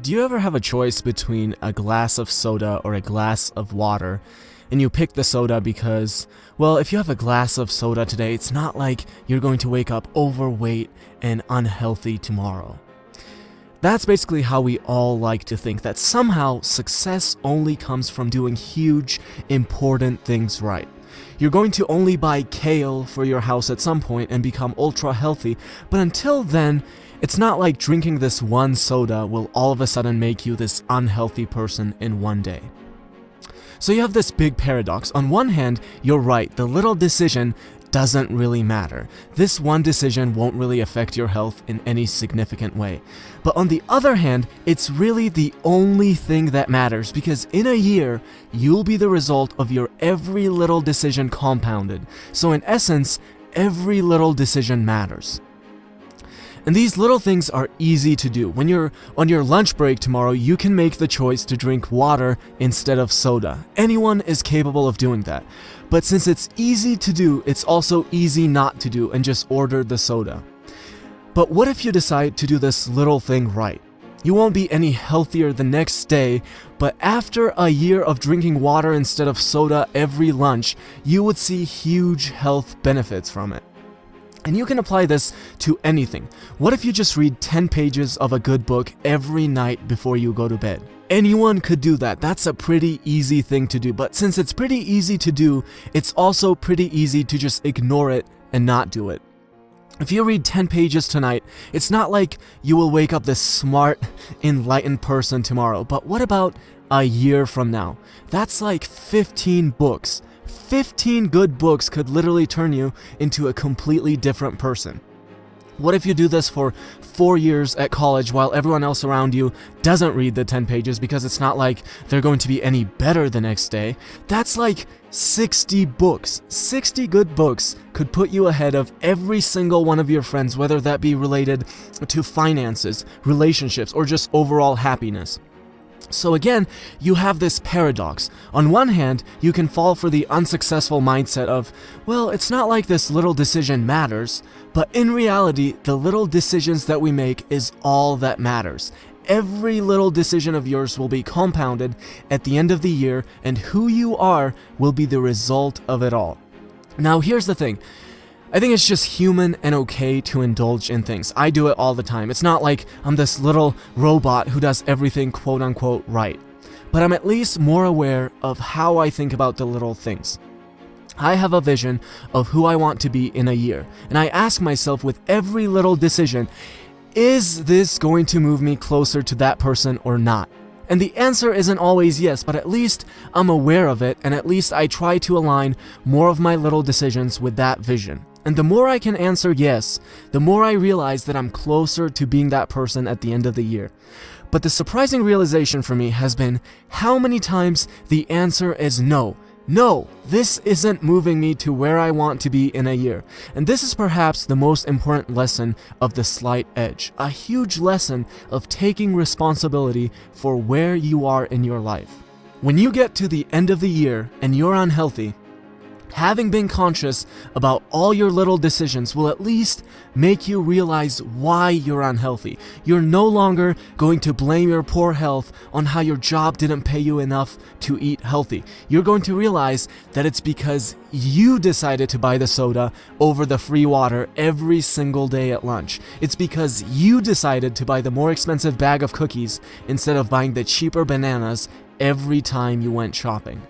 Do you ever have a choice between a glass of soda or a glass of water, and you pick the soda because, well, if you have a glass of soda today, it's not like you're going to wake up overweight and unhealthy tomorrow? That's basically how we all like to think, that somehow success only comes from doing huge, important things right. You're going to only buy kale for your house at some point and become ultra healthy, but until then, it's not like drinking this one soda will all of a sudden make you this unhealthy person in one day. So you have this big paradox. On one hand, you're right, the little decision doesn't really matter. This one decision won't really affect your health in any significant way. But on the other hand, it's really the only thing that matters, because in a year, you'll be the result of your every little decision compounded. So in essence, every little decision matters. And these little things are easy to do. When you're on your lunch break tomorrow, you can make the choice to drink water instead of soda. Anyone is capable of doing that. But since it's easy to do, it's also easy not to do and just order the soda. But what if you decide to do this little thing right? You won't be any healthier the next day, but after a year of drinking water instead of soda every lunch, you would see huge health benefits from it. And you can apply this to anything. What if you just read 10 pages of a good book every night before you go to bed? Anyone could do that. That's a pretty easy thing to do. But since it's pretty easy to do, it's also pretty easy to just ignore it and not do it. If you read 10 pages tonight, it's not like you will wake up this smart, enlightened person tomorrow. But what about a year from now? That's like 15 books. 15 good books could literally turn you into a completely different person. What if you do this for 4 years at college while everyone else around you doesn't read the 10 pages because it's not like they're going to be any better the next day? That's like 60 books. 60 good books could put you ahead of every single one of your friends, whether that be related to finances, relationships, or just overall happiness. So again, you have this paradox. On one hand, you can fall for the unsuccessful mindset of, well, it's not like this little decision matters, but in reality, the little decisions that we make is all that matters. Every little decision of yours will be compounded at the end of the year, and who you are will be the result of it all. Now, here's the thing. I think it's just human and okay to indulge in things. I do it all the time. It's not like I'm this little robot who does everything quote unquote right. But I'm at least more aware of how I think about the little things. I have a vision of who I want to be in a year. And I ask myself with every little decision, is this going to move me closer to that person or not? And the answer isn't always yes, but at least I'm aware of it, and at least I try to align more of my little decisions with that vision. And the more I can answer yes, the more I realize that I'm closer to being that person at the end of the year. But the surprising realization for me has been how many times the answer is no. No, this isn't moving me to where I want to be in a year. And this is perhaps the most important lesson of the slight edge. A huge lesson of taking responsibility for where you are in your life. When you get to the end of the year and you're unhealthy, having been conscious about all your little decisions will at least make you realize why you're unhealthy. You're no longer going to blame your poor health on how your job didn't pay you enough to eat healthy. You're going to realize that it's because you decided to buy the soda over the free water every single day at lunch. It's because you decided to buy the more expensive bag of cookies instead of buying the cheaper bananas every time you went shopping.